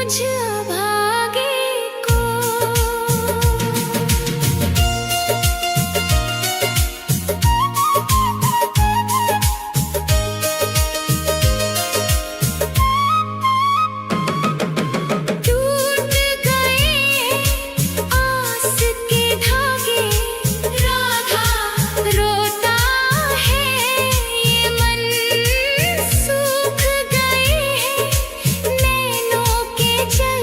मुझ अभागे को। टूट गए आस के धागे, राधा रोता है ये मन। सूख गए हैं नैनों के जल,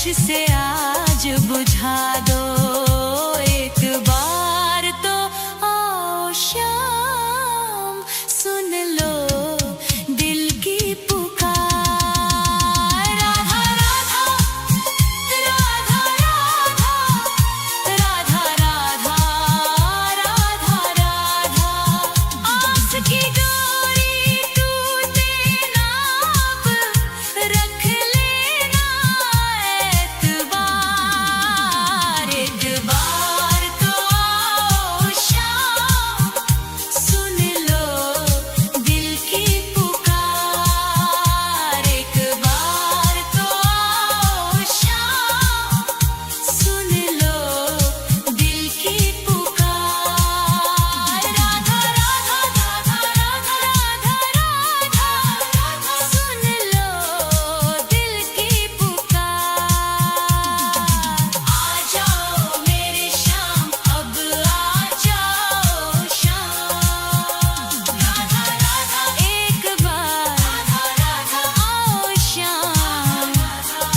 होश से आज बुझा दो एक बार तो आओ शाम सुन लो दिल की पुकार राधा राधा राधा राधा राधा राधा राधा आस की डोरी टूटे ना अब रख लेना एतबार एक बार तो आओ शाम सुन लो दिल की पुकार एक बार तो आओ शाम सुन लो दिल की पुकार राधा राधा राधा राधा राधा राधा सुन लो दिल की पुकार आ जाओ मेरे शाम अब आ जाओ शाम राधा राधा एक बार राधा राधा आओ शाम राधा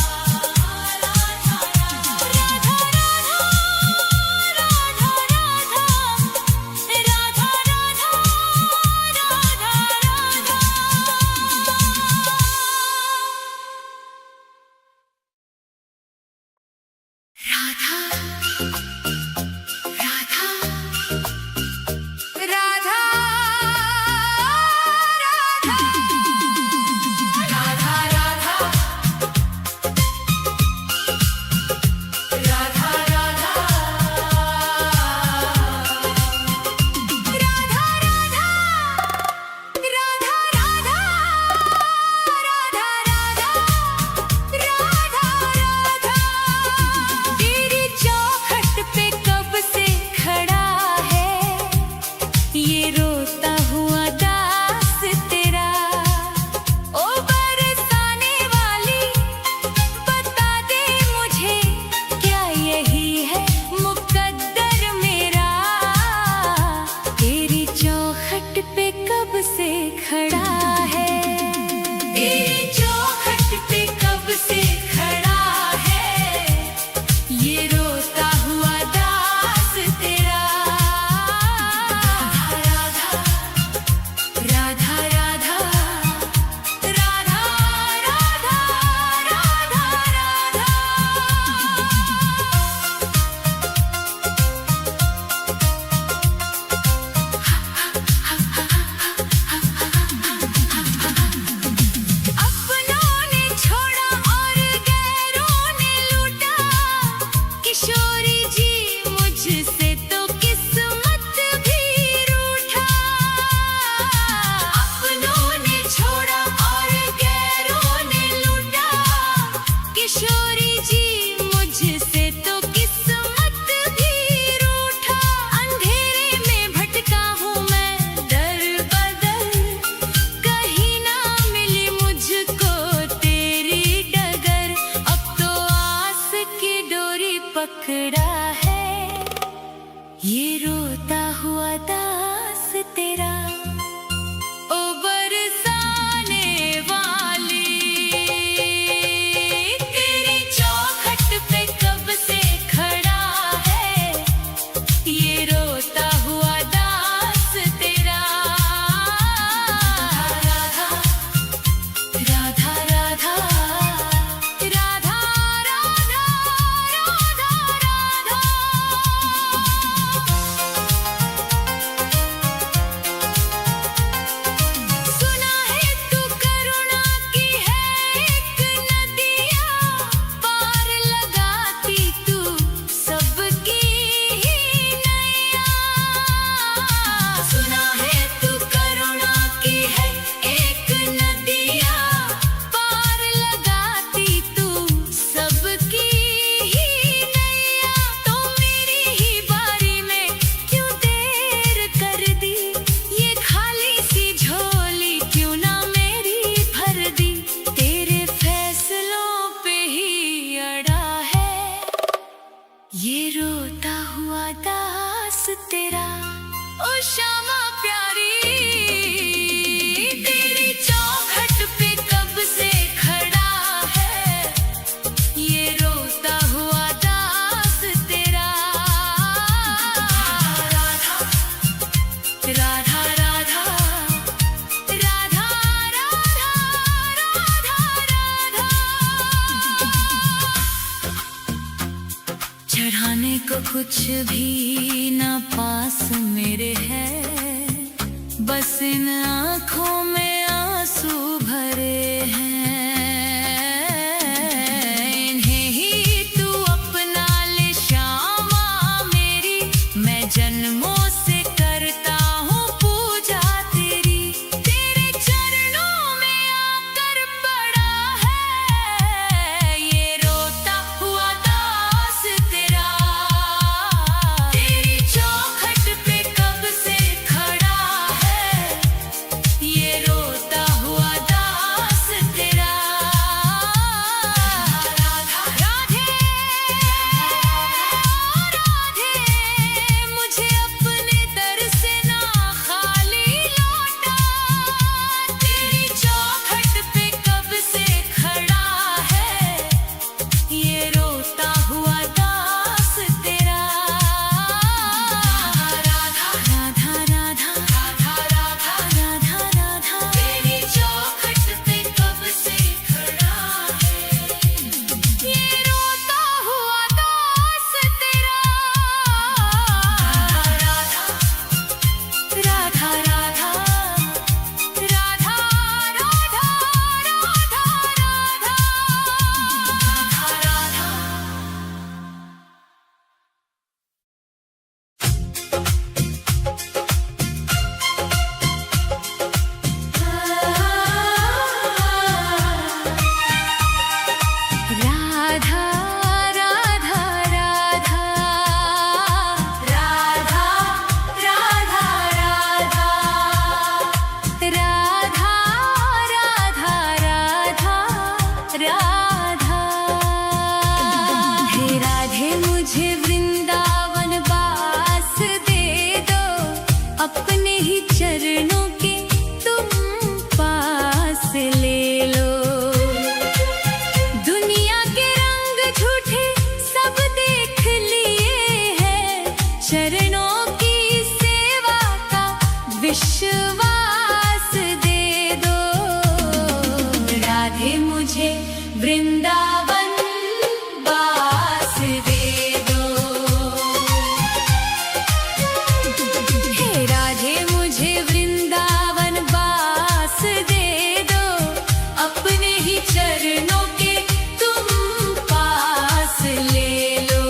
राधा राधा तेरी चौखट पे कब से खड़ा है ये रोता हुआ दास तेरा ओ बरसाने वाली बता दे मुझे क्या यही है मुकद्दर मेरा तेरी चौखट पे कब से खड़ा है तेरी चौखट पे कब से खड़ा है ये रोता हुआ दास तेरा राधा राधा राधा राधा राधा राधा राधा अपनों ने छोड़ा और गैरों ने लूटा किशोरी जी मुझसे तो किस्मत भी रूठा अपनों ने छोड़ा और गैरों ने लूटा किशोरी जी मुझसे तो किस्मत भी रूठा अंधेरे में भटका हूँ मैं दर बदर कहीं ना मिली मुझको तेरी डगर अब तो आस की डोरी पकड़ा है ये रोता हुआ दास तेरा ओ बरसाने वाली तेरी चौखट पे कब से खड़ा है ये रोता हुआ दास तेरा राधा राधा राधा राधा राधा राधा राधा चढ़ाने को कुछ भी ना पास मेरे है, बस इन आँखों में आंसू भरे हैं। इन्हें ही तू अपना ले श्यामा मेरी, मैं जन्मों से करता हूँ पूजा तेरी। तेरे चरणों में आकर पड़ा है ये रोता हुआ दास तेरा। तेरी चौखट पे कब से खड़ा है ये रोता हुआ दास तेरा। राधा राधे राधे, मुझे अपने दर से ना खाली लौटा। तेरी चौखट पे कब से खड़ा है ये रोता हुआ दास तेरा। राधा राधा राधा राधा राधा राधा राधा, तेरी चौखट पे कब से खड़ा है ये रोता हुआ दास तेरा। राधा राधा राधा राधा राधा राधा राधा राधा राधा राधा राधा राधा राधा राधा। हे राधे मुझे वृंदावन वास दे दो, अपने ही चरणों के तुम पास ले लो। दुनिया के रंग झूठे सब देख लिए हैं, चरणों की सेवा का विश्वास दे दो। राधे मुझे वृंदावन वास दे दो। हे राधे मुझे वृंदावन वास दे दो, अपने ही चरणों के तुम पास ले लो।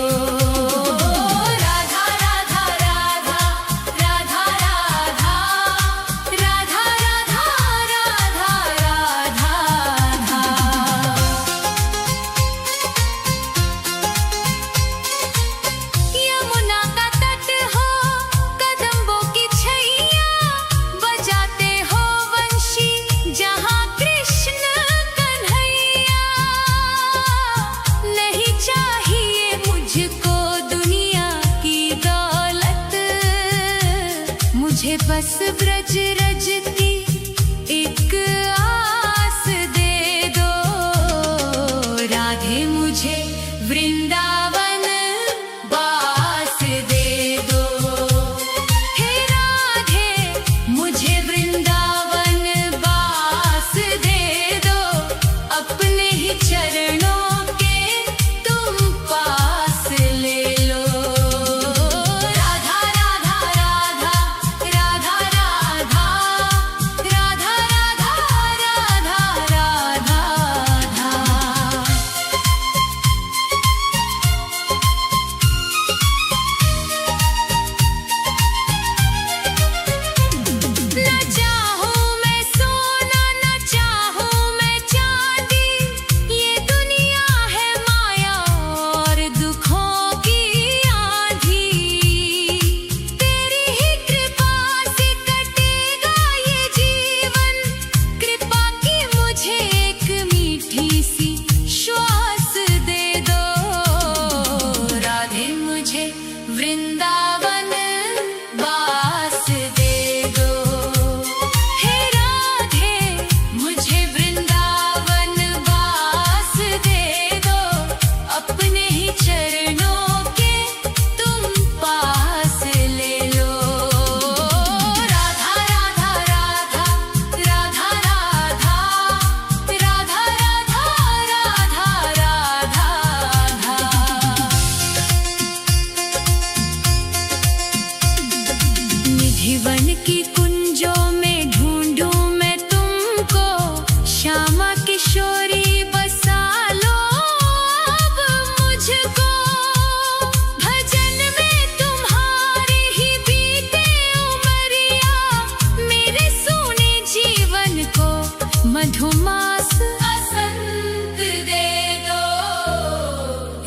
राधा राधा राधा राधा राधा राधा राधा राधा राधा। यमुना का तट हो, कदम्बों की छैया, बजाते हो वंशी जहाँ कृष्ण कन्हैया। नहीं चाहिए मुझको दुनिया की दौलत, मुझे बस ब्रज रज की एक आस दे दो। राधे मुझे वृंदावन वास दे दो। हे राधे मुझे वृंदावन वास दे दो, अपने ही चरणों के तुम पास ले लो। राधा राधा राधा राधा राधा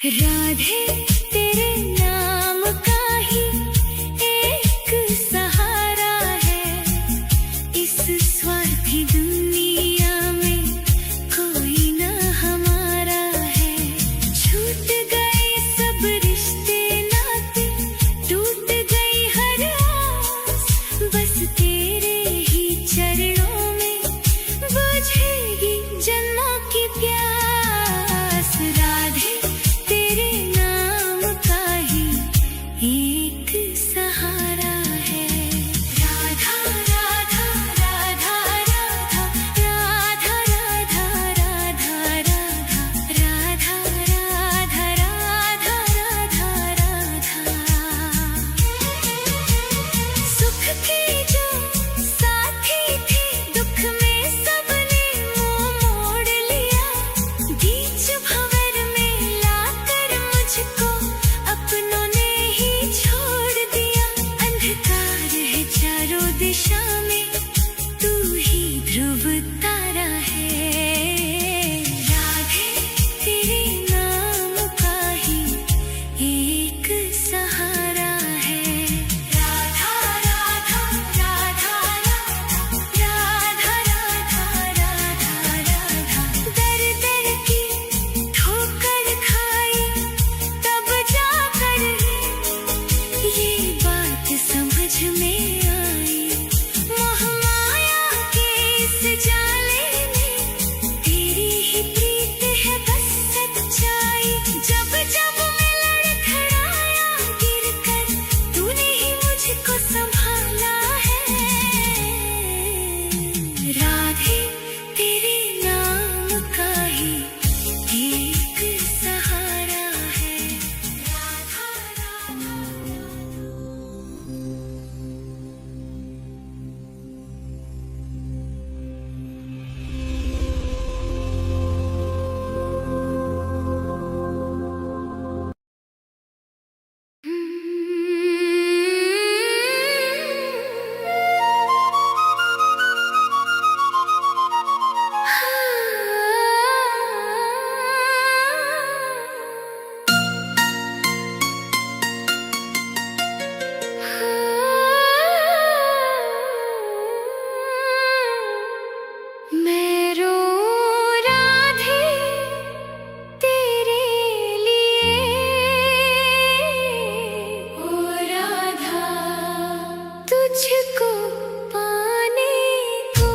राधे तेरे नाम का ही एक सहारा है, इस स्वार्थी दुनिया में कोई न हमारा है। छूट गए सब रिश्ते नाते, टूट गई हर आस, बस तेरे ही चरणों में बुझेगी जन्मों की प्यास। राधे तेरे नाम का ही एक सहारा है। राधा राधा राधा राधा राधा राधा राधा राधा राधा राधा राधा राधा। सुख के जो साथी थे, दुख में सबने मुंह मोड़ लिया। बीच भंवर में लाकर मुझको अपनों ने ही छोड़ दिया। अंधकार है चारों दिशा में, तू ही ध्रुव तारा है। राधे तेरे नाम का ही एक सहारा है। राधा राधा राधा राधा राधा राधा राधा। दर दर की ठोकर खाई तब जाकर ये बात समझ में आई। मोह माया के इस जाले में तेरी ही प्रीत है बस सच्चाई। जब जब मैं लड़खड़ाया गिरकर, तूने ही मुझको संभाला है। राधे तेरे नाम का ही एक सहारा है। राधा राधा। मैं रो राधे तेरे लिए, ओ राधा तुझको पाने को।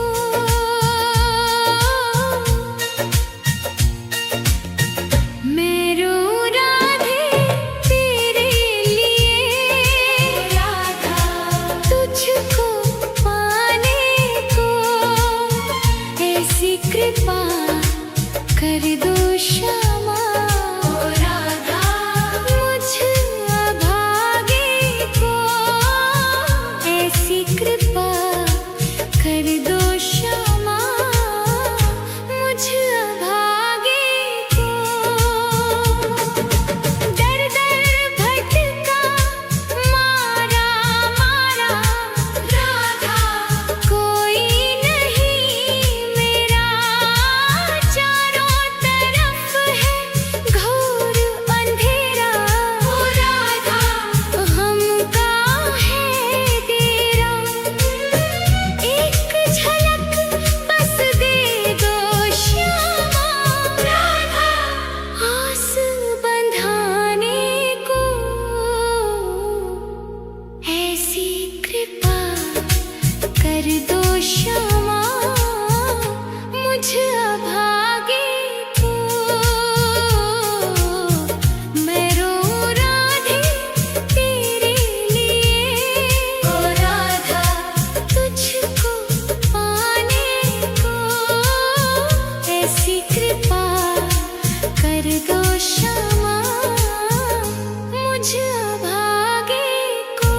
मैं रो राधे तेरे लिए, राधा तुझको पाने को। ऐसी कृपा कर दो श्यामा, ओ राधा मुझ अभागे को। ऐसी कृपा कर दो श्यामा, मुझ अभागे को। दर दर भटका मारा मारा राधा, कोई नहीं मेरा। चारों तरफ है घोर अंधेरा, ओ राधा हमका है डेरा। एक झलक बस दे दो श्यामा, राधा आस बंधाने को। ऐसी कृपा कर दो श्यामा, मुझ अभागे को। मैं रो राधे तेरे लिए, ओ राधा तुझको पाने को। ऐसी कृपा कर दो श्यामा, मुझ अभागे को।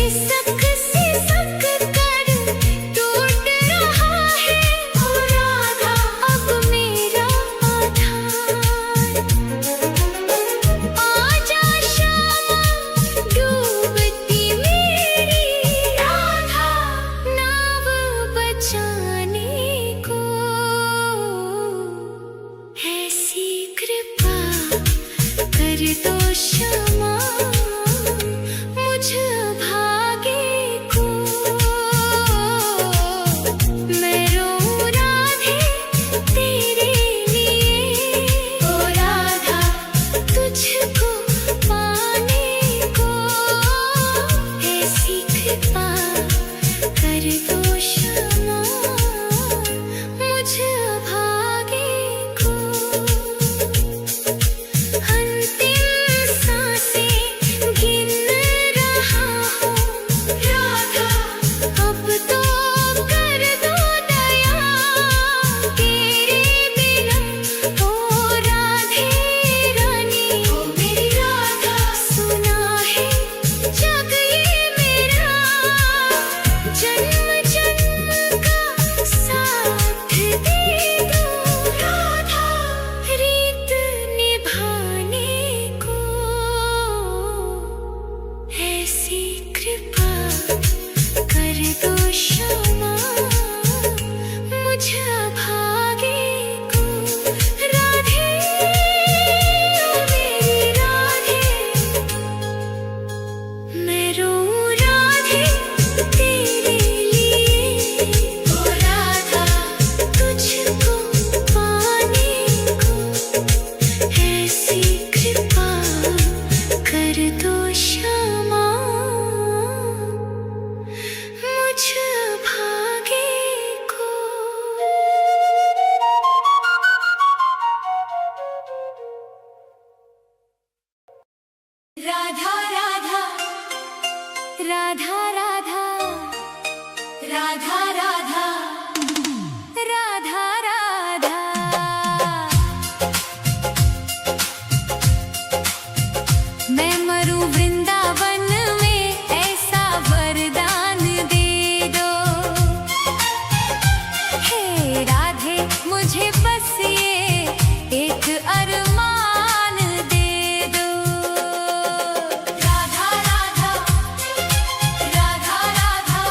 सिसक सिसक कर टूट रहा है ओ राधा अब मेरा आधार। आजा श्यामा डूबती मेरी राधा नाव बचाने को। ऐसी कृपा कर दो क्षमा मुझ भागे को। मैं रोऊं राधे तेरे लिए ओ राधा तुझको पाने को। ऐसी कृपा कर दो क्षमा मुझ भागे को। अंतिम सांसें गिन रहा हूँ राधा अब तो कर दो दया तेरे बिना ओ राधे रानी ओ मेरी राधा। सुना है जग ये मेरा जन्म जन्म का साथ दे दो राधा रीत निभाने को। ऐसी कृपा कर दो क्षमा मुझ भागे को। राधे ओ मेरी राधे मैं रोऊं राधे तेरे लिए ओ राधा तुझको पाने को। ऐसी कृपा कर दो क्षमा मुझ भागे को। राधा राधा राधा राधा राधा राधा राधा राधा। मैं मरूं वृंदावन में ऐसा वरदान दे दो। हे राधे मुझे बस ये एक अरमान दे दो। राधा राधा राधा राधा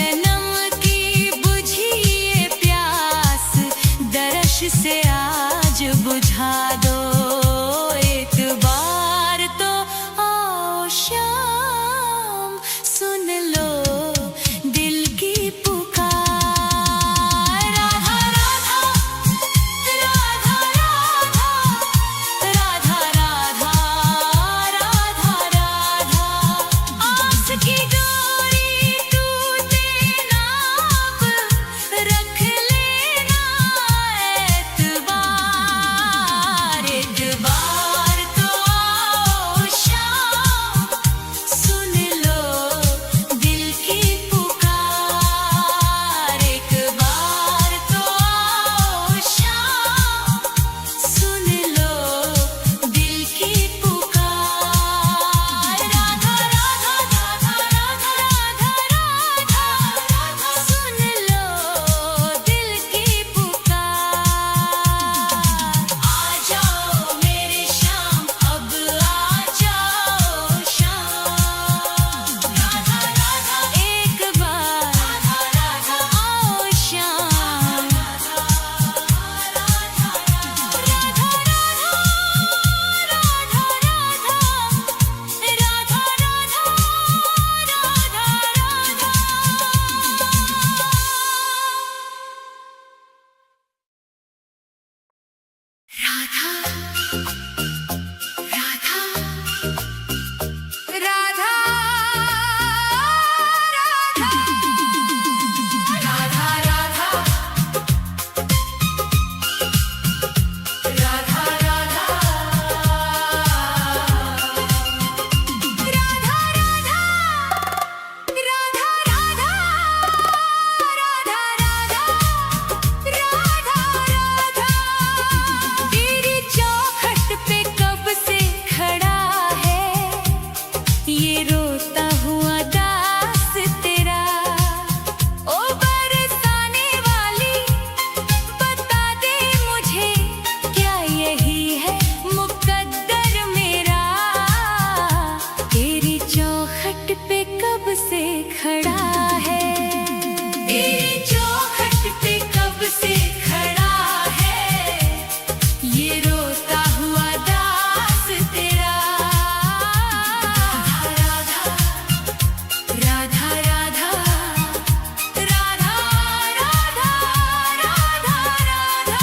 जन्म की बुझी ये प्यास दर्श से आज बुझा दो। एक बार तो आओ शाम, सुन लो दिल की पुकार। राधा राधा राधा राधा राधा राधा राधा। आस की डोरी टूटे ना अब, रख लेना एतबार। एक बार तो आओ शाम, सुन लो दिल की पुकार। एक बार तो आओ शाम, सुन लो दिल की पुकार। राधा राधा राधा राधा राधा राधा, सुन लो दिल की पुकार। आ जाओ मेरे शाम, अब आ जाओ शाम। राधा राधा एक बार, राधा राधा आओ शाम। राधा राधा राधा तेरी चौखट पे कब से खड़ा है ये रोता हुआ दास तेरा। ओ बरसाने वाली बता दे मुझे, क्या यही है मुकद्दर मेरा। तेरी चौखट पे कब से खड़ा है, तेरी चौखट पे कब से खड़ा है ये रोता हुआ दास तेरा। राधा राधा राधा राधा राधा राधा राधा।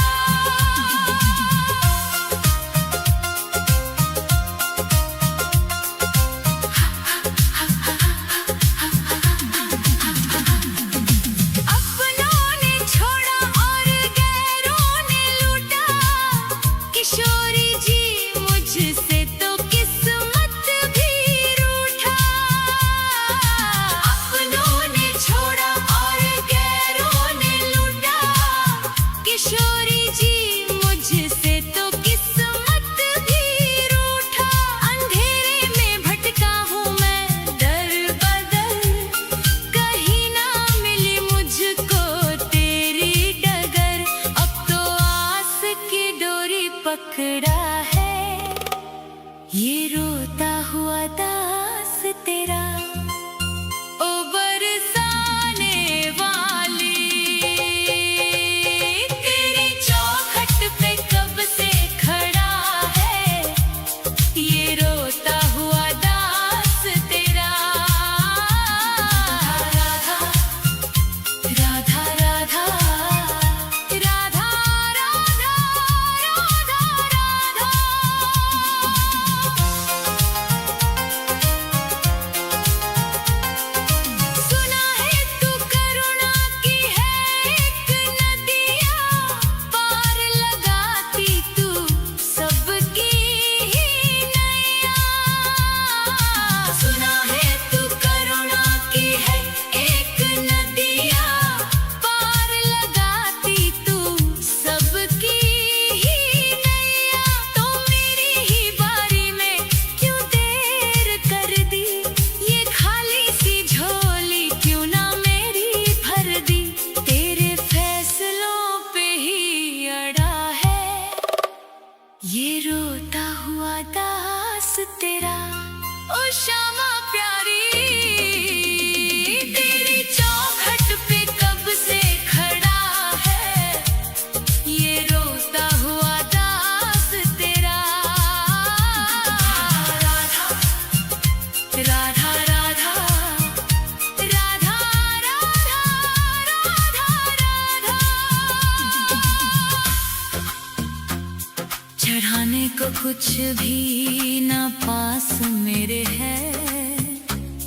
कुछ भी ना पास मेरे है,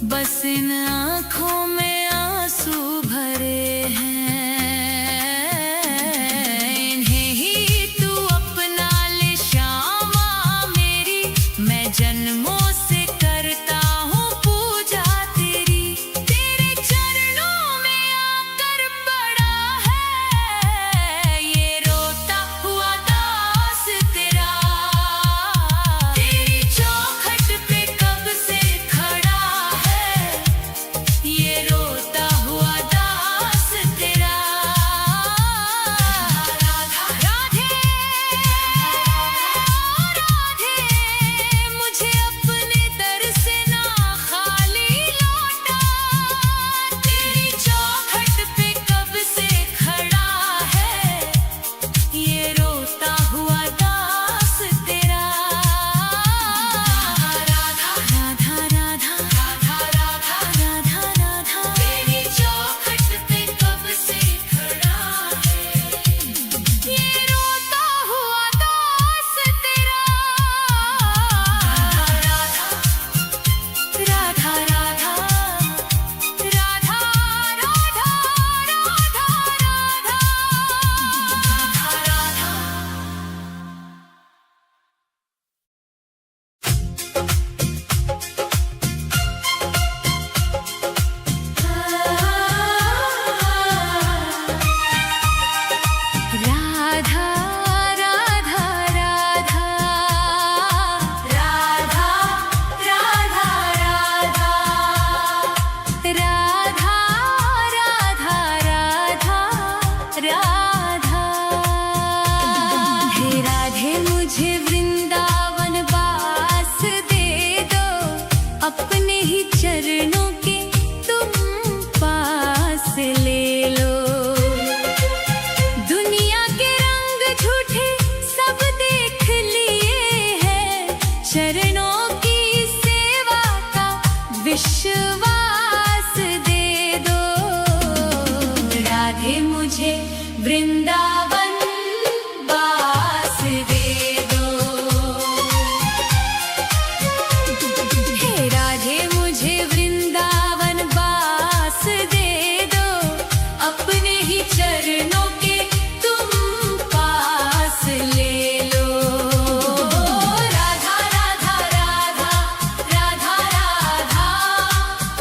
बस इन आँखों में आंसू भरे हैं। इन्हें ही तू अपना ले श्यामा मेरी, मैं जन्मों से करता हूँ पूजा तेरी। तेरे चरणों में आकर पड़ा है ये रोता हुआ दास तेरा। तेरी चौखट पे कब से खड़ा है ये रोता हुआ दास तेरा। राधा राधे राधे, मुझे अपने दर से ना खाली लौटा। तेरी चौखट पे कब से खड़ा है ये रोता हुआ दास तेरा। राधा राधा राधा राधा राधा राधा राधा, तेरी चौखट पे कब से खड़ा है ये रोता हुआ दास तेरा। राधा राधा राधा राधा राधा राधा राधा राधा राधा राधा राधा राधा राधा राधा। हे राधे मुझे वृंदावन वास दे दो, अपने ही चरणों के तुम पास ले लो। दुनिया के रंग झूठे सब देख लिए हैं, चरणों की सेवा का विश्वास दे दो। राधे मुझे वृंदावन वास दे दो। हे राधे मुझे वृंदावन वास दे दो, अपने ही चरणों के तुम पास ले लो। राधा राधा राधा राधा राधा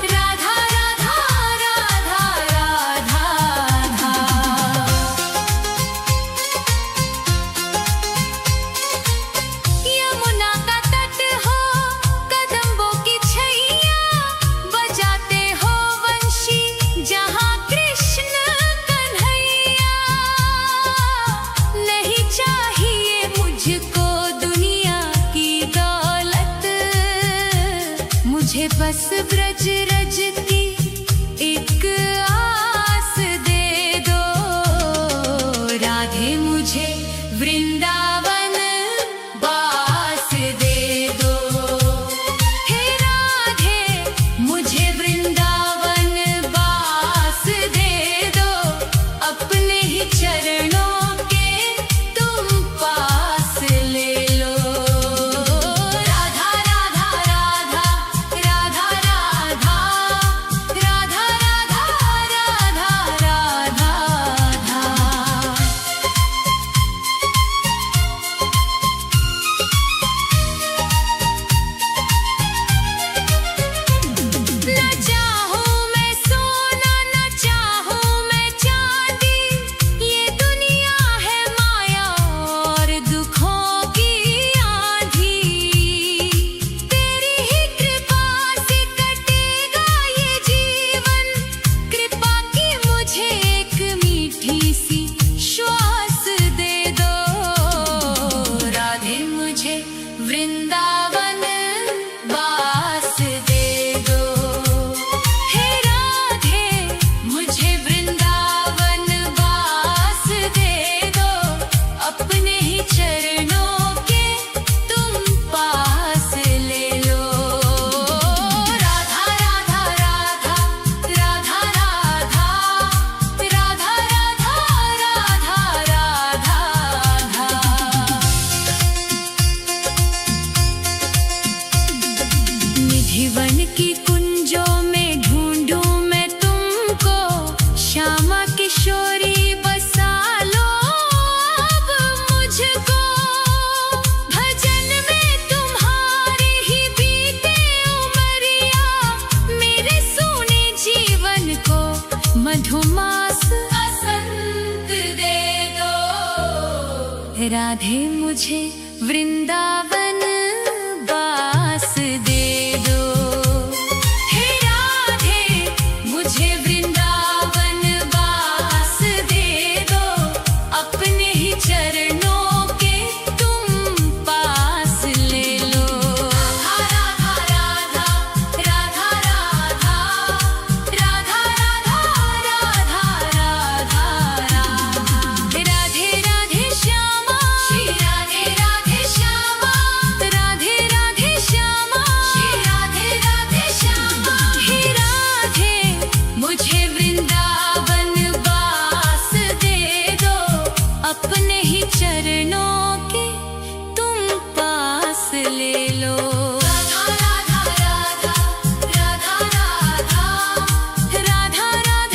राधा राधा राधा राधा राधा। यमुना का तट हो कदम्बों की छैया, बजाते हो वंशी जहाँ कृष्ण कन्हैया। नहीं चाहिए मुझको दुनिया की दौलत, मुझे बस ब्रज रज की एक आस दे दो। राधे मुझे वृंदावन वास दे दो। हे राधे मुझे वृंदावन वास दे दो, अपने ही चरणों के तुम पास ले लो। राधा राधा राधा राधा राधा श्यामा किशोरी बसा लो अब मुझको, भजन में तुम्हारी ही बीते उमरिया, मेरे सोने जीवन को मधुमास बसंत दे दो। राधे मुझे वृंदावन बास दे दो, हे राधे मुझे वृंदावन बास दे दो, अपने ही चरणों के तुम पास ले लो। राधा राधा राधा राधा राधा राधा राधा राधा, राधे राधे श्यामा, श्री राधे राधे श्यामा, राधे राधे श्यामा, श्री राधे राधे श्यामा। हे राधे मुझे वृंदावन बास दे दो, अपने ही चरणों के तुम पास ले लो। राधा राधा राधा राधा राधा राधा राधा राधा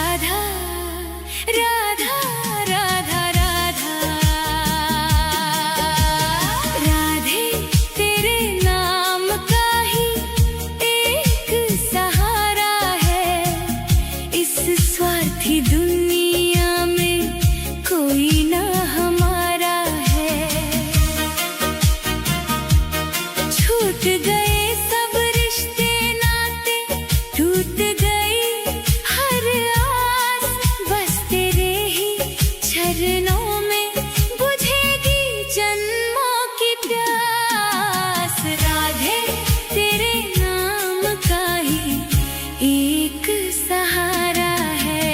राधा राधा राधा राधा राधे तेरे नाम का ही एक सहारा है, इस स्वार्थी दुनिया में कोई ना हमारा है। छूट गए सब रिश्ते नाते, टूट गई हर आस, बस तेरे ही चरणों में बुझेगी जन्मों की प्यास। राधे तेरे नाम का ही एक सहारा है।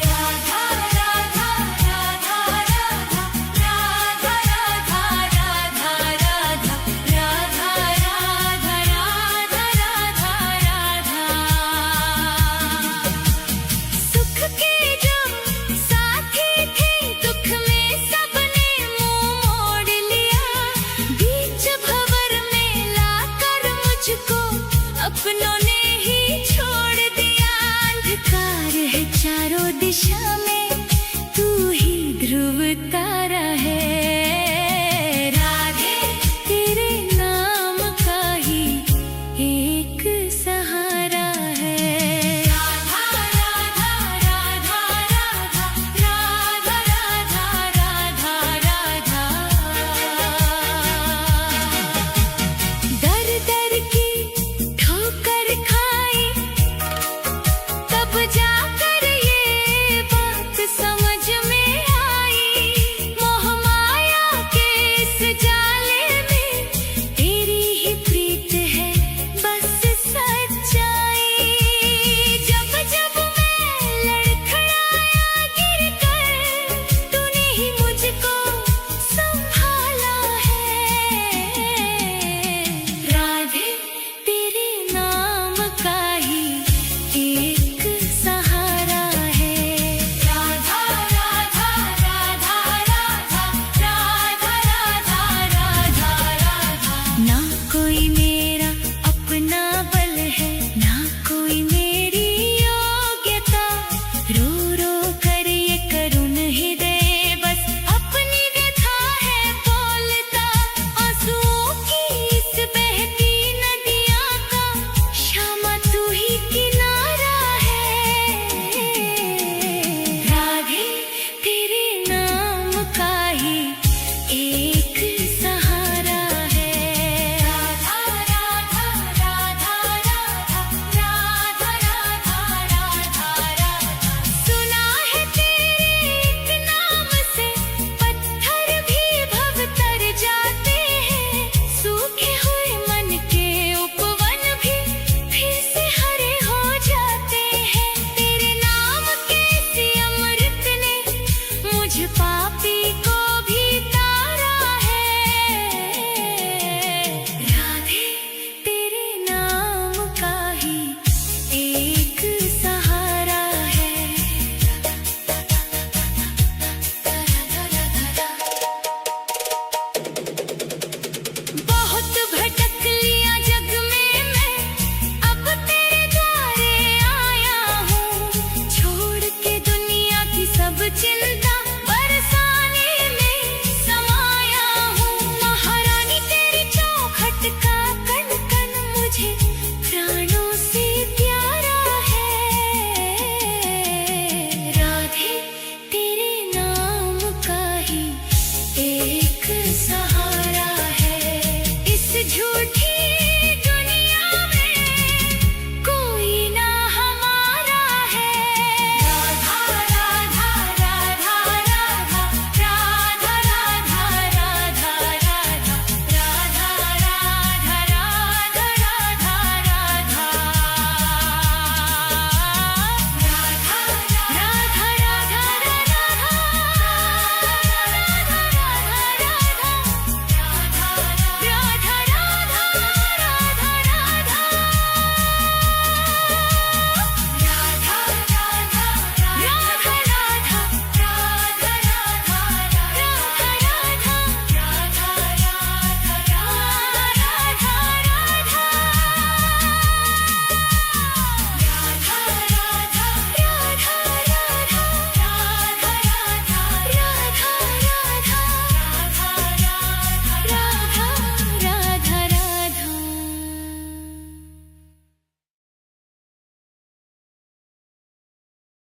राधा राधा राधा राधा राधा राधा राधा राधा राधा राधा राधा राधा। सुख के जो साथी थे, दुख में सबने मुंह मोड़ लिया, बीच भंवर में लाकर मुझको अपनों ने ही छोड़ दिया। अंधकार है चारों दिशा में, तू ही ध्रुव तारा है। राधे तेरे नाम का ही एक सहारा है। राधा राधा राधा राधा राधा राधा राधा राधा। दर दर की ठोकर खाई, तब जाकर ये बात समझ में आई, मोह माया के इस जाले में तेरी ही प्रीत है बस सच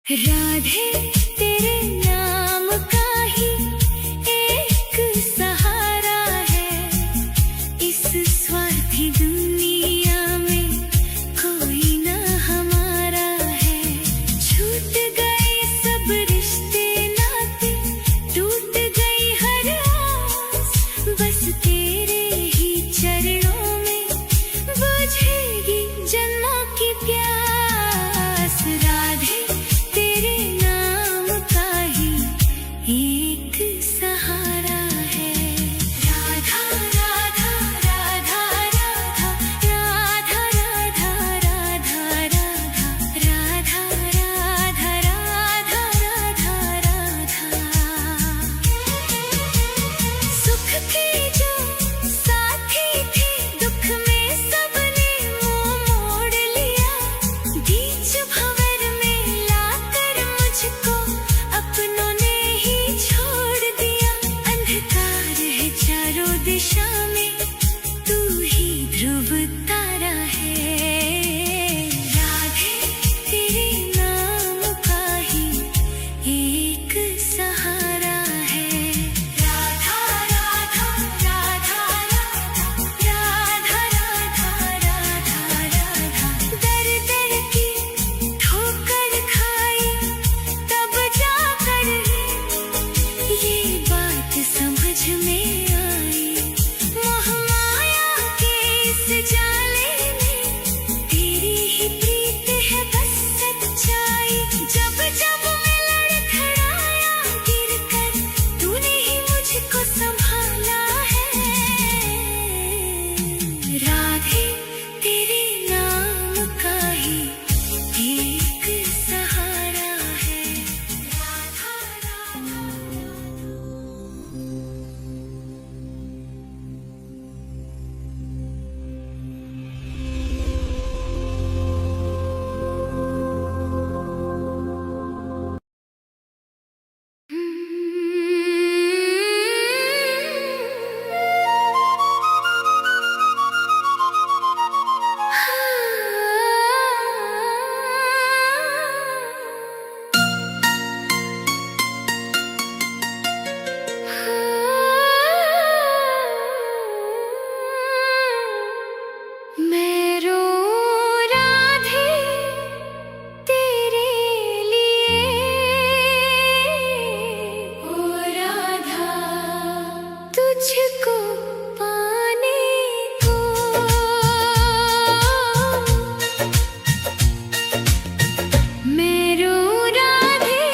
राधे तेरे नाम का ही एक सहारा है, इस स्वार्थी दुनिया में कोई ना हमारा है। छूट गए सब रिश्ते नाते, टूट गई हर आस, बस तेरे ही चरणों में बुझेगी जन्मों की प्यास। राधे तेरे नाम का ही एक सहारा है। राधा राधा राधा राधा राधा राधा राधा राधा राधा राधा राधा राधा। सुख के जो साथी थे, दुख में सबने मुंह मोड़ लिया। बीच भंवर में लाकर मुझको अपनों ने ही छोड़ दिया। अंधकार है चारों दिशा में, तू ही ध्रुव तारा है। राधे तेरे नाम का ही एक सहारा है। राधा राधा राधा राधा राधा राधा राधा। दर दर की ठोकर खाई तब जाकर ये बात समझ में आई। मोह माया के इस जाले में तेरी ही प्रीत है बस सच्चाई। जब जब मैं लड़खड़ाया गिरकर, तूने ही मुझको संभाला है। राधे तेरे नाम का ही एक सहारा है। राधा राधा। मैं रो राधे तेरे लिए, ओ राधा तुझको पाने को। मैं रो राधे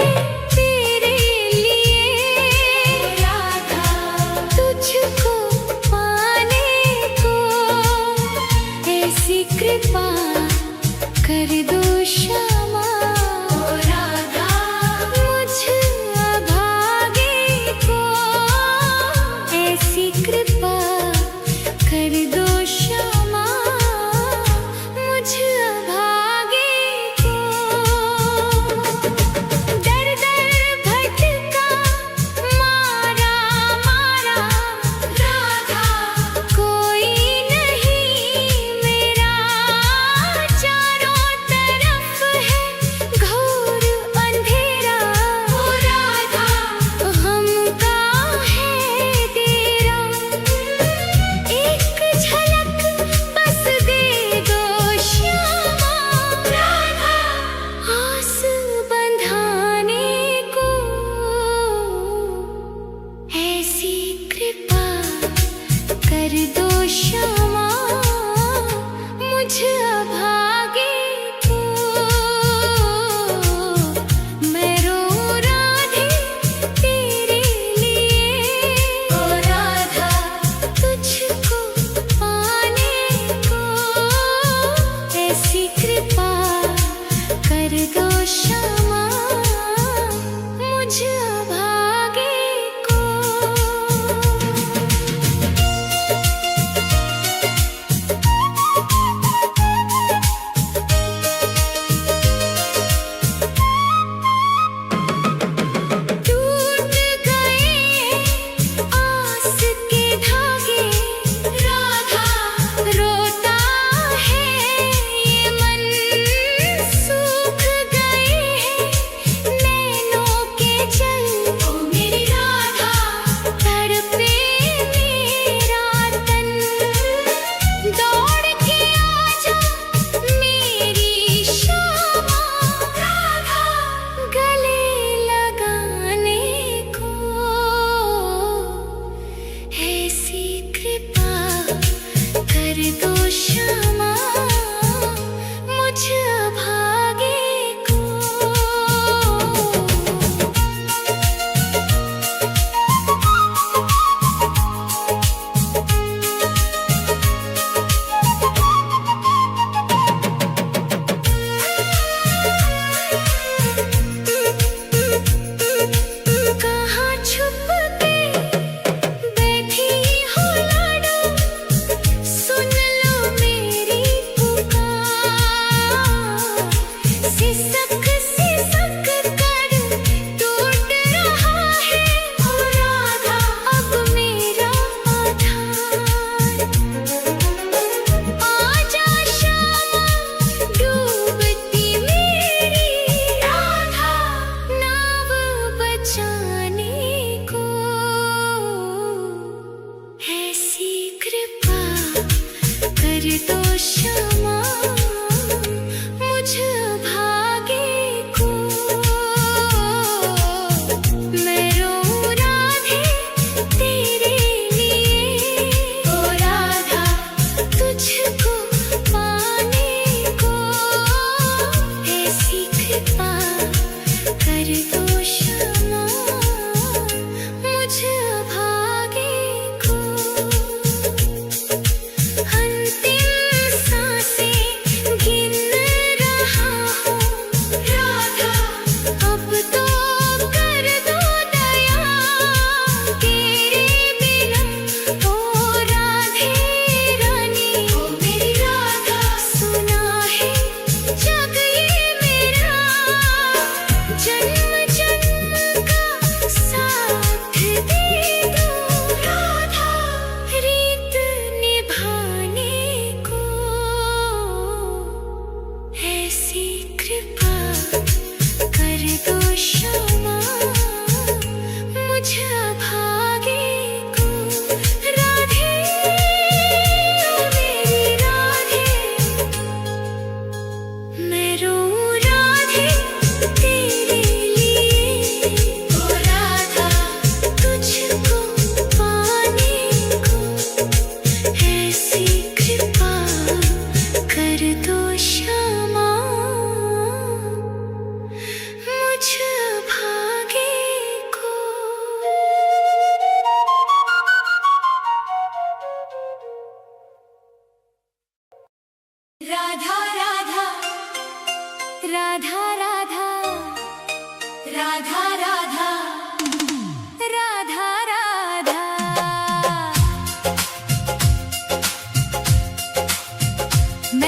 तेरे लिए, राधा तुझको पाने को। ऐसी कृपा कर दो श्यामा, ओ राधा मुझ अभागे को। ऐसी कृपा कर दो श्यामा, मुझ अभागे को। दर दर भटका मारा मारा राधा, कोई नहीं मेरा चारों तरफ है।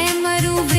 मैं मरूं